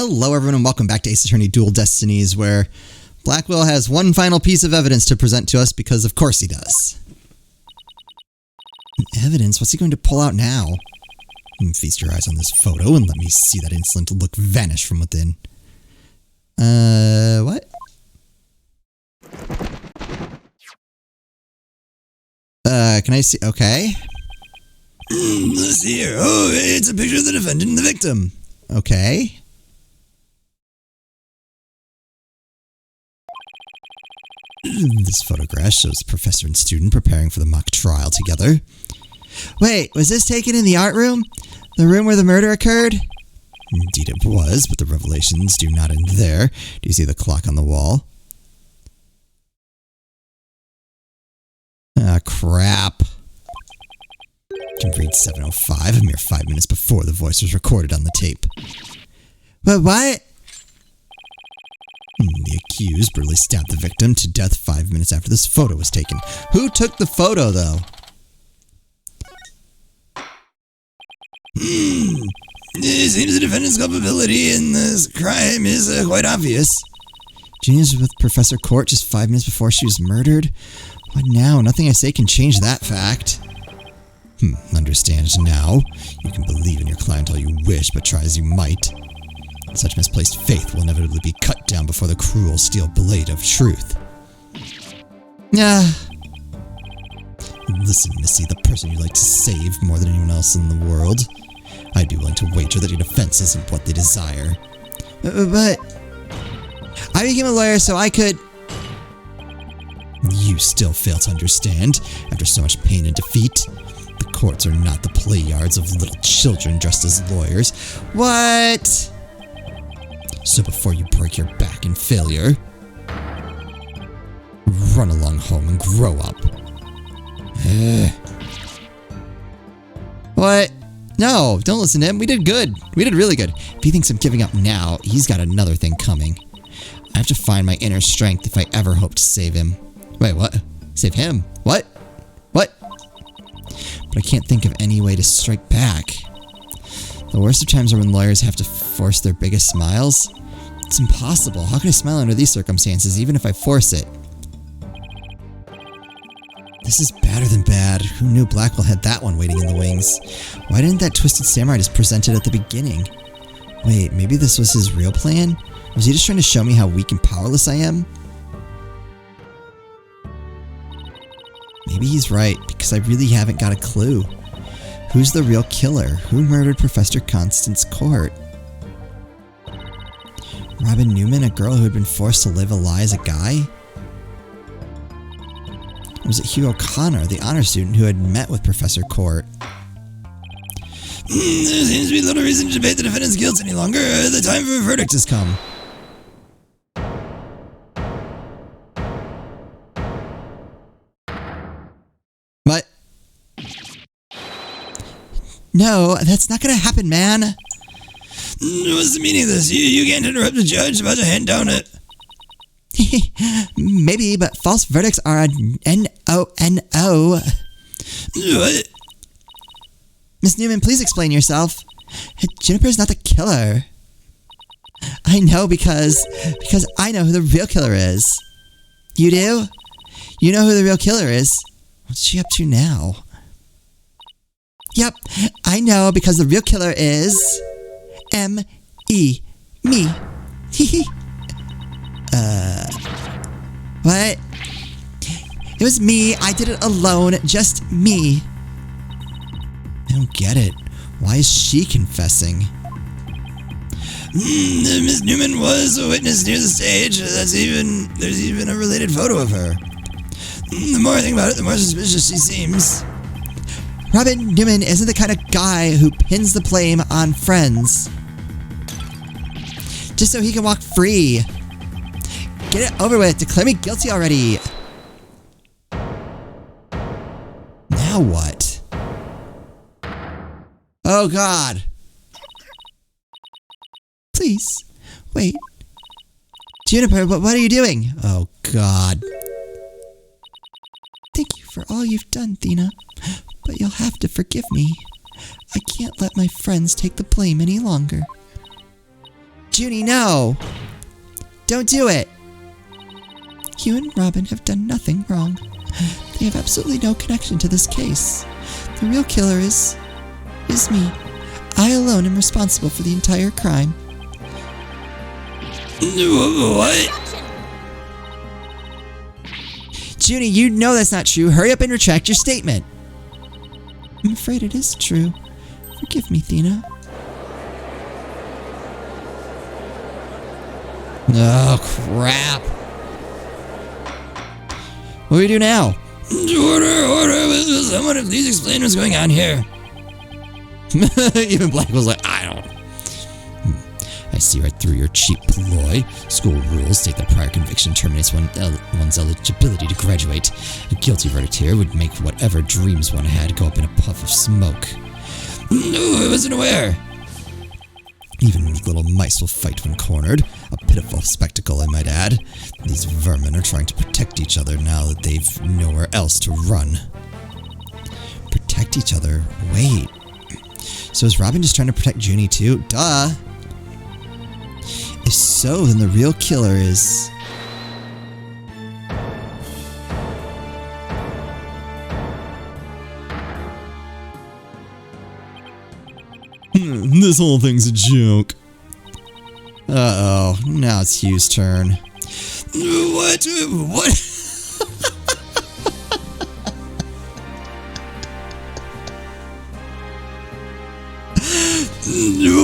Hello everyone and welcome back to Ace Attorney Dual Destinies, where Blackwell has one final piece of evidence to present to us because of course he does. Evidence? What's he going to pull out now? Feast your eyes on this photo and let me see that insolent look vanish from within. What? Can I see? Okay. Let's see here. Oh, it's a picture of the defendant and the victim. Okay. This photograph shows the professor and student preparing for the mock trial together. Wait, was this taken in the art room? The room where the murder occurred? Indeed it was, but the revelations do not end there. Do you see the clock on the wall? Ah, crap. You can read 7:05, a mere 5 minutes before the voice was recorded on the tape. But what? The accused brutally stabbed the victim to death 5 minutes after this photo was taken. Who took the photo, though? It seems the defendant's culpability in this crime is quite obvious. Genius was with Professor Court just 5 minutes before she was murdered? What now? Nothing I say can change that fact. Understand now. You can believe in your client all you wish, but try as you might. Such misplaced faith will inevitably be cut down before the cruel steel blade of truth. Listen, Missy, the person you'd like to save more than anyone else in the world. I'd be willing to wager that your defense isn't what they desire. But I became a lawyer so I could... You still fail to understand, after so much pain and defeat. The courts are not the play yards of little children dressed as lawyers. What? So before you break your back in failure, run along home and grow up. What? No, don't listen to him. We did good. We did really good. If he thinks I'm giving up now, he's got another thing coming. I have to find my inner strength if I ever hope to save him. Wait, what? Save him? What? What? But I can't think of any way to strike back. The worst of times are when lawyers have to force their biggest smiles. It's impossible. How can I smile under these circumstances, even if I force it? This is badder than bad. Who knew Blackwell had that one waiting in the wings? Why didn't that twisted samurai just present it at the beginning? Wait, maybe this was his real plan? Was he just trying to show me how weak and powerless I am? Maybe he's right, because I really haven't got a clue. Who's the real killer? Who murdered Professor Constance Court? Robin Newman, a girl who had been forced to live a lie as a guy? Or was it Hugh O'Connor, the honor student who had met with Professor Court? There seems to be little reason to debate the defendant's guilt any longer. The time for a verdict has come. What? No, that's not gonna happen, man. What's the meaning of this? You can't interrupt the judge about to hand down it. Maybe, but false verdicts are a no-no. What? Miss Newman, please explain yourself. Juniper's not the killer. I know because I know who the real killer is. You do? You know who the real killer is. What's she up to now? Yep, I know because the real killer is... M-E. Me. Hehe. What? It was me. I did it alone. Just me. I don't get it. Why is she confessing? Miss Newman was a witness near the stage. There's even a related photo of her. The more I think about it, the more suspicious she seems. Robin Newman isn't the kind of guy who pins the blame on friends. Just so he can walk free. Get it over with. Declare me guilty already. Now what? Oh, God. Please, wait. Juniper, what are you doing? Oh, God. Thank you for all you've done, Thena. But you'll have to forgive me. I can't let my friends take the blame any longer. Junie, no! Don't do it! You and Robin have done nothing wrong. They have absolutely no connection to this case. The real killer is me. I alone am responsible for the entire crime. What? Junie, you know that's not true. Hurry up and retract your statement. I'm afraid it is true. Forgive me, Thena. Oh, crap. What do we do now? Order. Will someone please explain what's going on here? Even Black was like, I don't. I see right through your cheap ploy. School rules state that prior conviction terminates one's eligibility to graduate. A guilty verdict here would make whatever dreams one had go up in a puff of smoke. No, I wasn't aware. Even little mice will fight when cornered. A pitiful spectacle, I might add. These vermin are trying to protect each other now that they've nowhere else to run. Protect each other? Wait. So is Robin just trying to protect Junie too? Duh! If so, then the real killer is... This whole thing's a joke. Uh-oh, now it's Hugh's turn. What?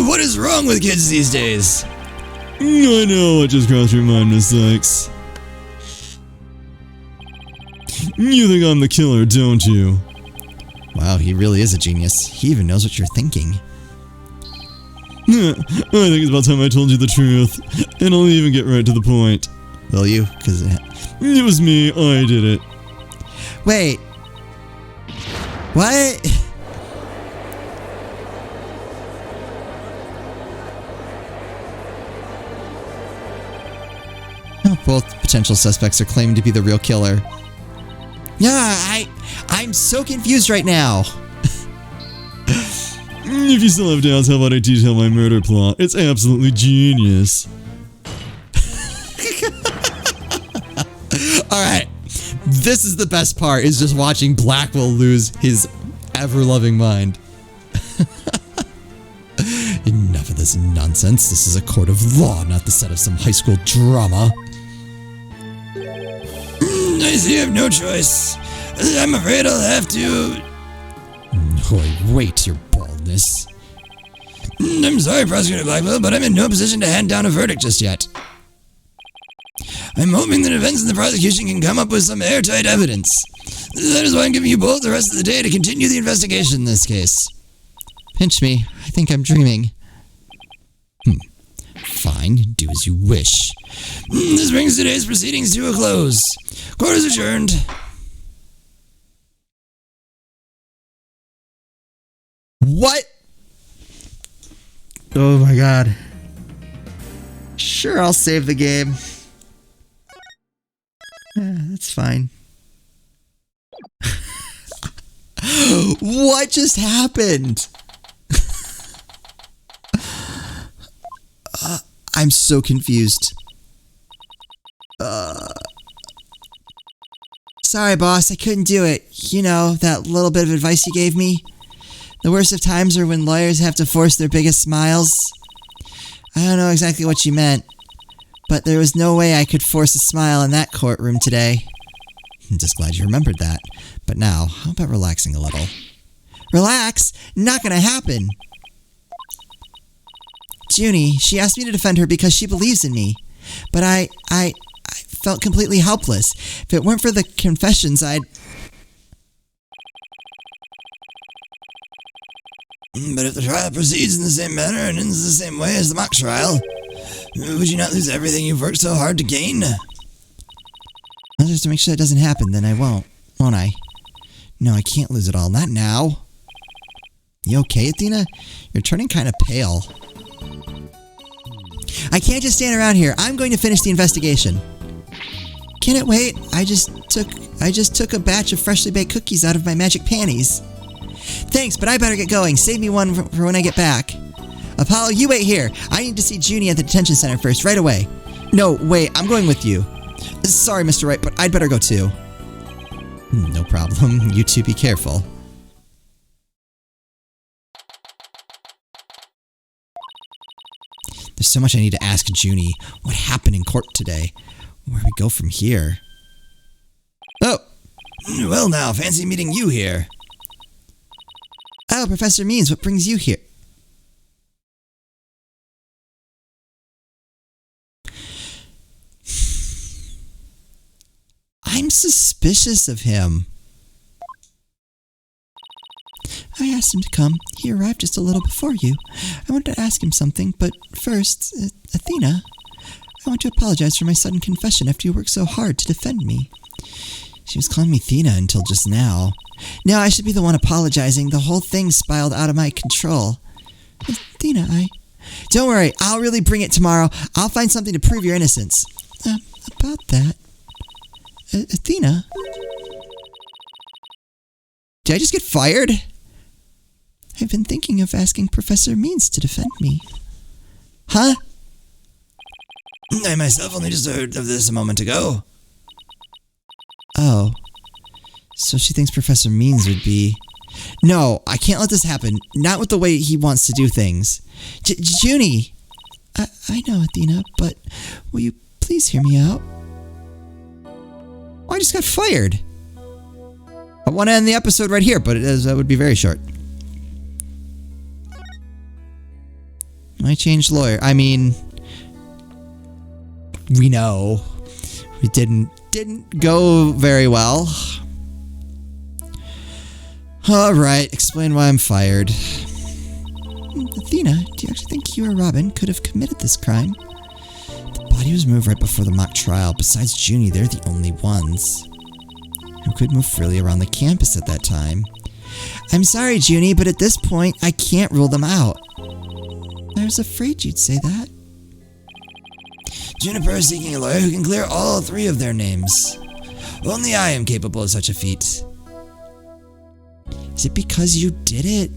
What is wrong with kids these days? I know what just crossed your mind, Miss Sykes. You think I'm the killer, don't you? Wow, he really is a genius. He even knows what you're thinking. I think it's about time I told you the truth, and I'll even get right to the point. Will you? Because it was me, I did it. Wait. What? Both potential suspects are claiming to be the real killer. Yeah, I'm so confused right now. If you still have doubts, how about I detail my murder plot? It's absolutely genius. Alright, this is the best part, is just watching Blackwell lose his ever-loving mind. Enough of this nonsense. This is a court of law, not the set of some high school drama. I see you have no choice. I'm afraid I'll have to... Wait, your baldness. I'm sorry, Prosecutor Blackwell, but I'm in no position to hand down a verdict just yet. I'm hoping the defense and the prosecution can come up with some airtight evidence. That is why I'm giving you both the rest of the day to continue the investigation in this case. Pinch me. I think I'm dreaming. Fine, do as you wish. This brings today's proceedings to a close. Court is adjourned. What? Oh my god. Sure, I'll save the game. That's fine. What just happened? I'm so confused. Sorry, boss, I couldn't do it. You know, that little bit of advice you gave me? The worst of times are when lawyers have to force their biggest smiles. I don't know exactly what you meant, but there was no way I could force a smile in that courtroom today. I'm just glad you remembered that. But now, how about relaxing a little? Relax? Not gonna happen! Junie, she asked me to defend her because she believes in me. But I felt completely helpless. If it weren't for the confessions, I'd... But if the trial proceeds in the same manner and ends the same way as the mock trial, would you not lose everything you've worked so hard to gain? Well, just to make sure that doesn't happen, then I won't I? No, I can't lose it all. Not now. You okay, Athena? You're turning kind of pale. I can't just stand around here. I'm going to finish the investigation. Can it wait? I just took a batch of freshly baked cookies out of my magic panties. Thanks, but I better get going. Save me one for when I get back. Apollo, you wait here. I need to see Junie at the detention center first, right away. No, wait, I'm going with you. Sorry, Mr. Wright, but I'd better go too. No problem. You two be careful. There's so much I need to ask Junie. What happened in court today? Where do we go from here? Oh! Well now, fancy meeting you here. Oh, Professor Means, what brings you here? I'm suspicious of him. I asked him to come. He arrived just a little before you. I wanted to ask him something, but first, Athena, I want to apologize for my sudden confession after you worked so hard to defend me. She was calling me Athena until just now. Now I should be the one apologizing. The whole thing spiraled out of my control. Athena, Don't worry, I'll really bring it tomorrow. I'll find something to prove your innocence. About that... Athena? Did I just get fired? I've been thinking of asking Professor Means to defend me. Huh? I myself only just heard of this a moment ago. Oh. So she thinks Professor Means would be... No, I can't let this happen. Not with the way he wants to do things. Junie! I know, Athena, but will you please hear me out? I just got fired. I want to end the episode right here, but that would be very short. I changed lawyer. I mean, we know we didn't go very well. All right, explain why I'm fired. Athena, do you actually think you or Robin could have committed this crime? The body was moved right before the mock trial. Besides Junie, they're the only ones who could move freely around the campus at that time. I'm sorry, Junie, but at this point, I can't rule them out. I was afraid you'd say that. Juniper is seeking a lawyer who can clear all three of their names. Only I am capable of such a feat. Is it because you did it?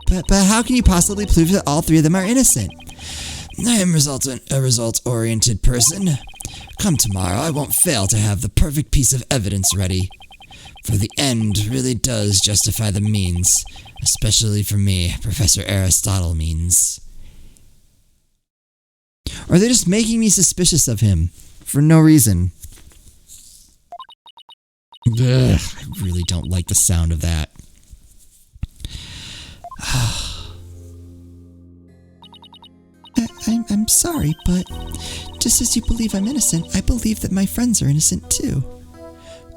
But how can you possibly prove that all three of them are innocent? I am a result-oriented person. Come tomorrow, I won't fail to have the perfect piece of evidence ready. For the end really does justify the means, especially for me, Professor Aristotle Means. Or are they just making me suspicious of him? For no reason. Ugh, I really don't like the sound of that. I'm sorry, but just as you believe I'm innocent, I believe that my friends are innocent too.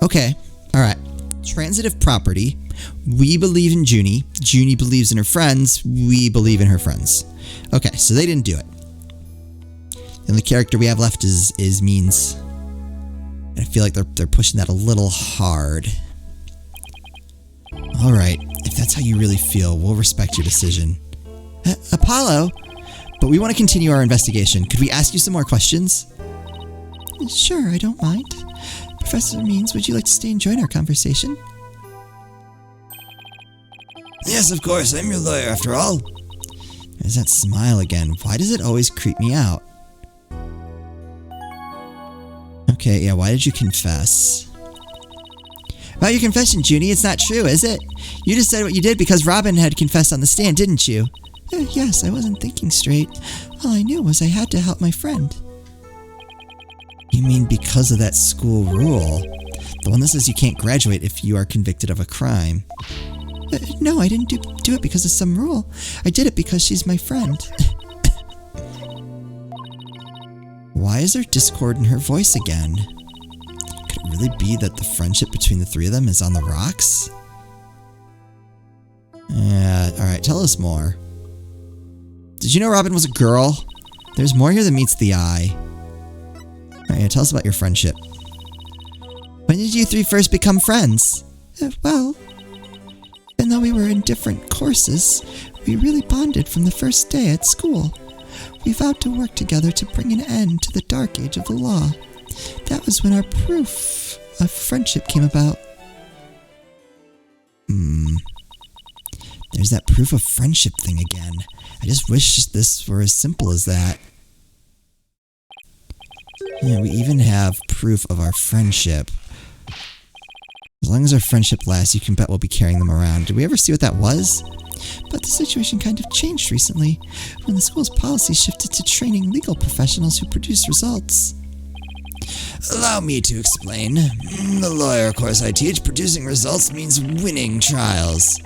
Okay, alright. Transitive property. We believe in Junie. Junie believes in her friends. We believe in her friends. Okay, so they didn't do it. The only character we have left is Means. And I feel like they're pushing that a little hard. Alright, if that's how you really feel, we'll respect your decision. Apollo? But we want to continue our investigation. Could we ask you some more questions? Sure, I don't mind. Professor Means, would you like to stay and join our conversation? Yes, of course. I'm your lawyer, after all. There's that smile again. Why does it always creep me out? Okay, yeah, why did you confess? About your confession, Junie, it's not true, is it? You just said what you did because Robin had confessed on the stand, didn't you? Yes, I wasn't thinking straight. All I knew was I had to help my friend. You mean because of that school rule? The one that says you can't graduate if you are convicted of a crime. No, I didn't do it because of some rule. I did it because she's my friend. Why is there discord in her voice again? Could it really be that the friendship between the three of them is on the rocks? Alright, tell us more. Did you know Robin was a girl? There's more here than meets the eye. Alright, tell us about your friendship. When did you three first become friends? Well, even though we were in different courses, we really bonded from the first day at school. We vowed to work together to bring an end to the dark age of the law. That was when our proof of friendship came about. There's that proof of friendship thing again. I just wish this were as simple as that. Yeah, we even have proof of our friendship. As long as our friendship lasts, you can bet we'll be carrying them around. Did we ever see what that was? But the situation kind of changed recently, when the school's policy shifted to training legal professionals who produce results. Allow me to explain. The lawyer course I teach, producing results means winning trials.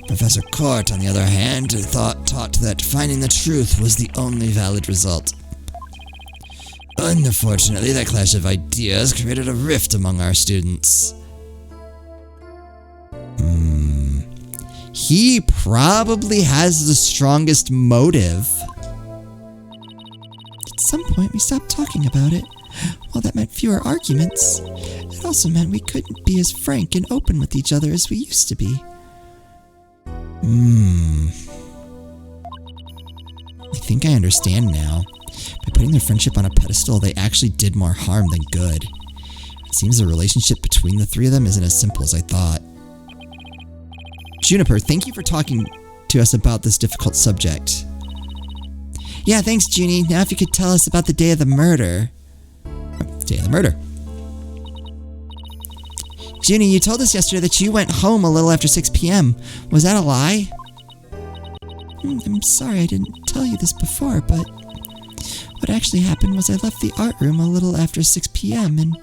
Professor Court, on the other hand, taught that finding the truth was the only valid result. Unfortunately, that clash of ideas created a rift among our students. He probably has the strongest motive. At some point, we stopped talking about it. While that meant fewer arguments, it also meant we couldn't be as frank and open with each other as we used to be. I think I understand now. By putting their friendship on a pedestal, they actually did more harm than good. It seems the relationship between the three of them isn't as simple as I thought. Juniper, thank you for talking to us about this difficult subject. Yeah, thanks, Junie. Now if you could tell us about the day of the murder. Day of the murder. Junie, you told us yesterday that you went home a little after 6 p.m. Was that a lie? I'm sorry I didn't tell you this before, but what actually happened was I left the art room a little after 6 p.m. and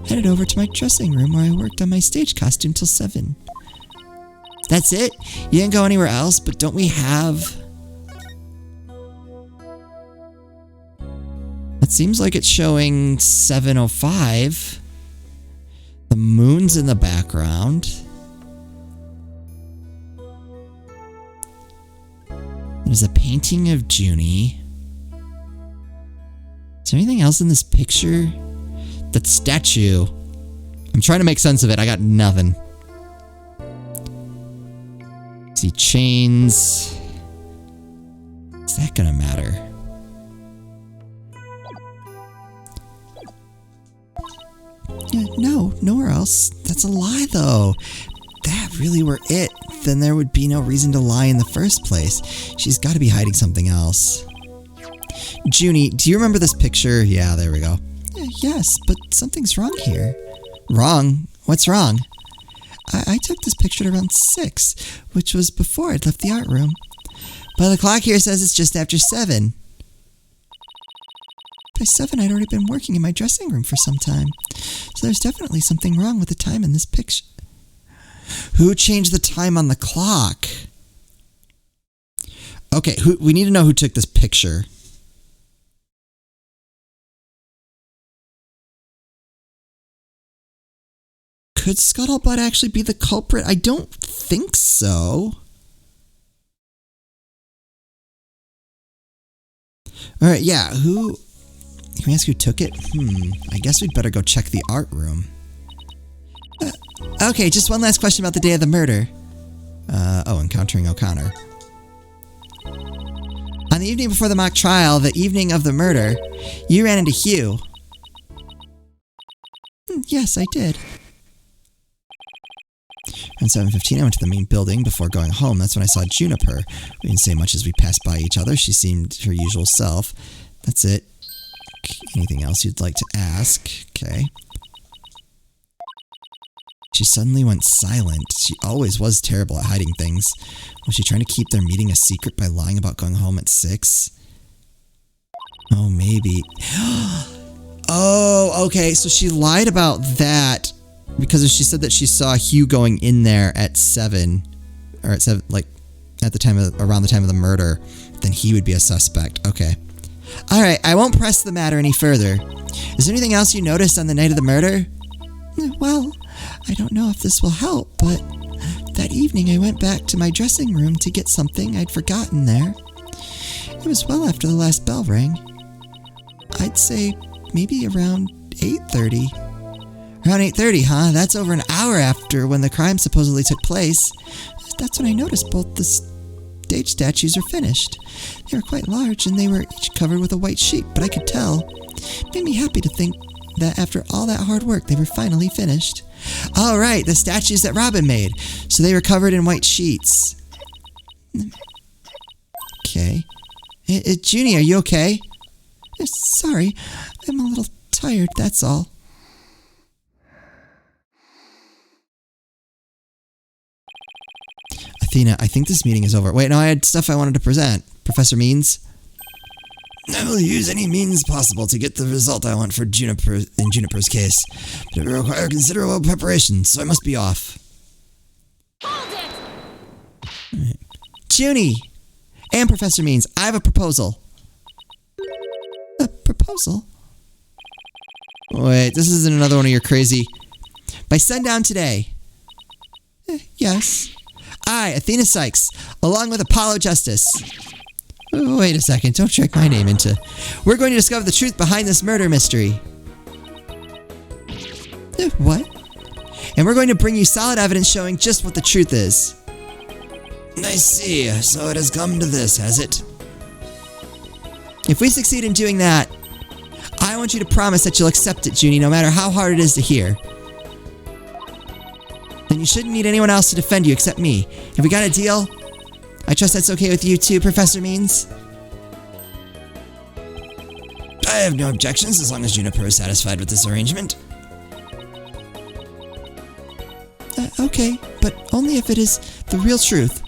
headed over to my dressing room where I worked on my stage costume till 7. That's it? You didn't go anywhere else? But don't we have... It seems like it's showing 7:05. The moon's in the background. There's a painting of Junie. Is there anything else in this picture? That statue. I'm trying to make sense of it. I got nothing. See, chains. Is that gonna matter? No, nowhere else. That's a lie, though. If that really were it, then there would be no reason to lie in the first place. She's got to be hiding something else. Junie, do you remember this picture? Yeah, there we go. Yes, but something's wrong here. Wrong? What's wrong? I took this picture at around 6, which was before I'd left the art room. But the clock here says it's just after 7. By 7, I'd already been working in my dressing room for some time. So there's definitely something wrong with the time in this picture. Who changed the time on the clock? Okay, we need to know who took this picture. Could Scuttlebutt actually be the culprit? I don't think so. Alright, yeah, who... Can we ask who took it? I guess we'd better go check the art room. Okay, just one last question about the day of the murder. Encountering O'Connor. On the evening before the mock trial, the evening of the murder, you ran into Hugh. Yes, I did. Around 7:15, I went to the main building before going home. That's when I saw Juniper. We didn't say much as we passed by each other. She seemed her usual self. That's it. Anything else you'd like to ask? Okay. She suddenly went silent. She always was terrible at hiding things. Was she trying to keep their meeting a secret by lying about going home at 6? Oh, maybe. Oh, okay. So she lied about that because she said that she saw Hugh going in there at 7, or at 7, like at the time of, around the time of the murder. Then he would be a suspect. Okay. All right. I won't press the matter any further. Is there anything else you noticed on the night of the murder? Well, I don't know if this will help, but that evening I went back to my dressing room to get something I'd forgotten there. It was well after the last bell rang. I'd say maybe around 8:30. Around 8:30, huh? That's over an hour after when the crime supposedly took place. That's when I noticed both the stage statues are finished. They were quite large and they were each covered with a white sheet, but I could tell. It made me happy to think that after all that hard work, they were finally finished. Oh, right, the statues that Robin made. So they were covered in white sheets. Okay. Junie, are you okay? Sorry, I'm a little tired, that's all. Athena, I think this meeting is over. Wait, no, I had stuff I wanted to present. Professor Means? I will use any means possible to get the result I want for Juniper's case, but it will require considerable preparation, so I must be off. Right. Junie! And Professor Means, I have a proposal. A proposal? Wait, this isn't another one of your crazy... By sundown today. Yes. I, Athena Sykes, along with Apollo Justice. Wait a second, don't check my name into... We're going to discover the truth behind this murder mystery. What? And we're going to bring you solid evidence showing just what the truth is. I see. So it has come to this, has it? If we succeed in doing that, I want you to promise that you'll accept it, Junie, no matter how hard it is to hear. Then you shouldn't need anyone else to defend you except me. Have we got a deal? I trust that's okay with you too, Professor Means? I have no objections as long as Juniper is satisfied with this arrangement. Okay, but only if it is the real truth.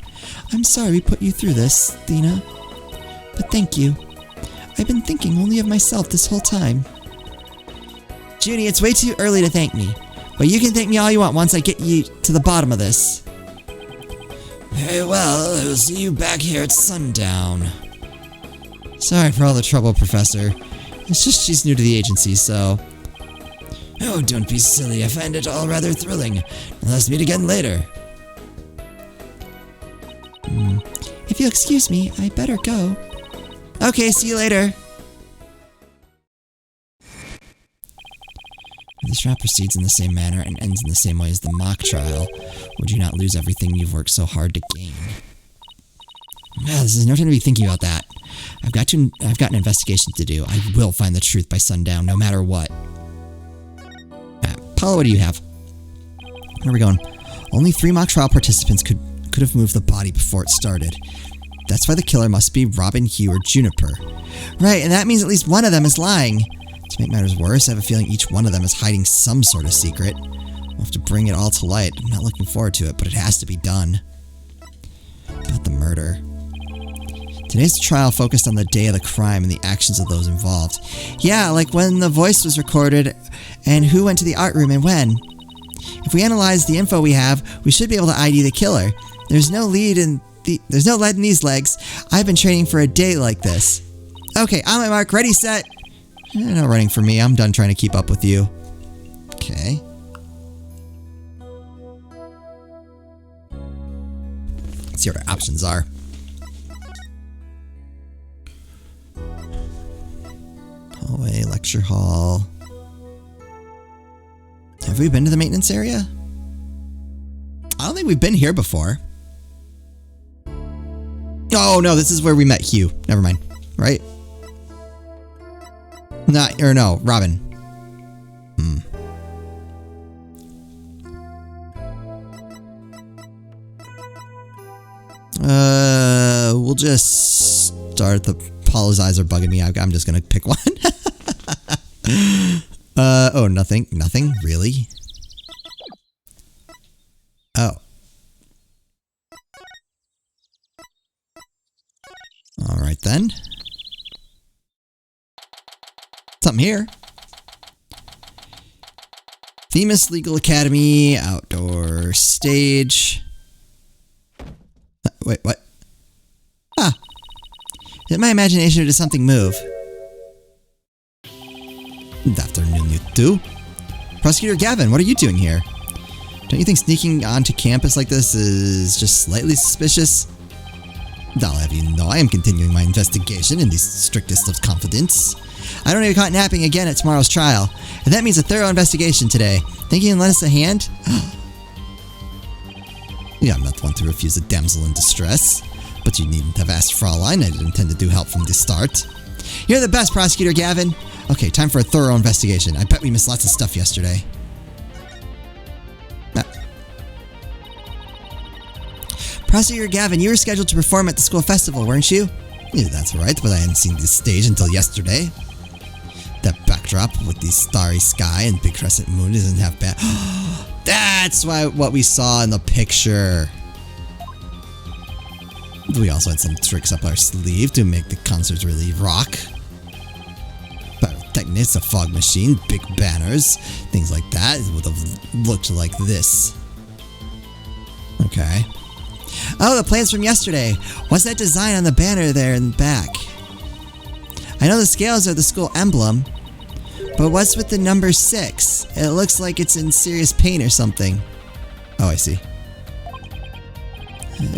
I'm sorry we put you through this, Athena. But thank you. I've been thinking only of myself this whole time. Junie, it's way too early to thank me. But you can thank me all you want once I get you to the bottom of this. Very well, I will see you back here at sundown. Sorry for all the trouble, Professor. It's just she's new to the agency, so... Oh, don't be silly. I find it all rather thrilling. Let's meet again later. If you'll excuse me, I better go. Okay, see you later. If this trial proceeds in the same manner and ends in the same way as the mock trial, would you not lose everything you've worked so hard to gain? This is no time to be thinking about that. I've got an investigation to do. I will find the truth by sundown, no matter what. Paula, what do you have? Where are we going? Only 3 mock trial participants could have moved the body before it started. That's why the killer must be Robin, Hugh, or Juniper. Right, and that means at least one of them is lying. To make matters worse, I have a feeling each one of them is hiding some sort of secret. We'll have to bring it all to light. I'm not looking forward to it, but it has to be done. About the murder. Today's trial focused on the day of the crime and the actions of those involved. Yeah, like when the voice was recorded and who went to the art room and when. If we analyze the info we have, we should be able to ID the killer. There's no lead in these legs. I've been training for a day like this. Okay, on my mark, ready, set. No running for me. I'm done trying to keep up with you. Okay. Let's see what our options are. Hallway, lecture hall. Have we been to the maintenance area? I don't think we've been here before. Oh, no, this is where we met Hugh. Never mind. Right? No, Robin. We'll just start. The Apollo's eyes are bugging me. I'm just gonna pick one. Oh, nothing. Nothing? Really? Oh. Alright then. Something here. Themis Legal Academy, outdoor stage. Wait, what? Ah. Did my imagination or did something move? Good afternoon, you two. Prosecutor Gavin, what are you doing here? Don't you think sneaking onto campus like this is just slightly suspicious? I'll have you know I am continuing my investigation in the strictest of confidence. I don't get caught napping again at tomorrow's trial. And that means a thorough investigation today. Think you can lend us a hand? Yeah, I'm not one to refuse a damsel in distress. But you needn't have asked Fraulein. I didn't intend to do help from the start. You're the best, Prosecutor Gavin. Okay, time for a thorough investigation. I bet we missed lots of stuff yesterday. Prosecutor Gavin, you were scheduled to perform at the school festival, weren't you? Yeah, that's right, but I hadn't seen the stage until yesterday. That backdrop with the starry sky and big crescent moon isn't half bad. That's what we saw in the picture. We also had some tricks up our sleeve to make the concerts really rock. Pyrotechnics, a fog machine, big banners, things like that. It would have looked like this. Okay. Oh, the plans from yesterday. What's that design on the banner there in the back? I know the scales are the school emblem, but what's with the number 6? It looks like it's in serious pain or something. Oh, I see.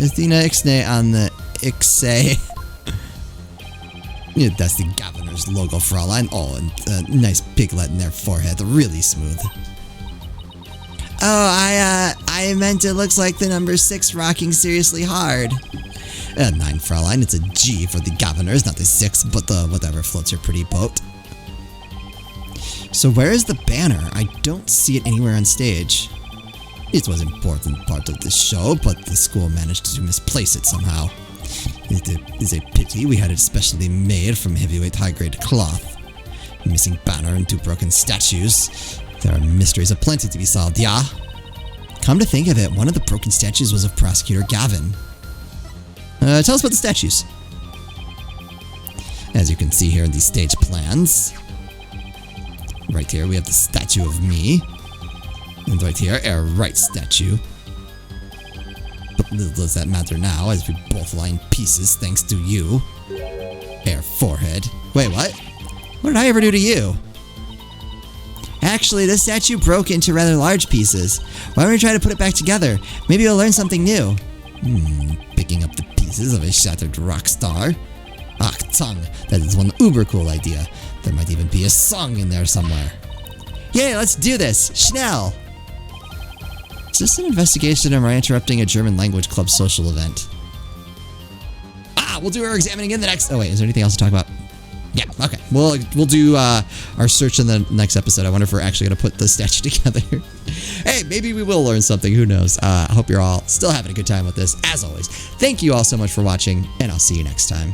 Athena Ixnay on the Ixay. Yeah, that's the governor's logo, Fraulein. Oh, and a nice piglet in their forehead. Really smooth. Oh, I meant it looks like the number 6 rocking seriously hard. 9, Fraulein. It's a G for the governors, not the 6, but the whatever floats your pretty boat. So where is the banner? I don't see it anywhere on stage. It was an important part of the show, but the school managed to misplace it somehow. It is a pity. We had it specially made from heavyweight high-grade cloth. A missing banner and 2 broken statues. There are mysteries aplenty to be solved, yeah? Come to think of it, one of the broken statues was of Prosecutor Gavin. Tell us about the statues. As you can see here in these stage plans. Right here we have the statue of me. And right here, a right statue. But little does that matter now, as we both lie in pieces thanks to you. Air forehead. Wait, what? What did I ever do to you? Actually, this statue broke into rather large pieces. Why don't we try to put it back together? Maybe you'll learn something new. Picking up the pieces of a shattered rock star? Achtung, that is one uber cool idea. There might even be a song in there somewhere. Yay, let's do this! Schnell! Is this an investigation or am I interrupting a German language club social event? We'll do our examining in the next... Oh wait, is there anything else to talk about? Yeah, okay. We'll do our search in the next episode. I wonder if we're actually going to put the statue together. Hey, maybe we will learn something. Who knows? I hope you're all still having a good time with this. As always, thank you all so much for watching, and I'll see you next time.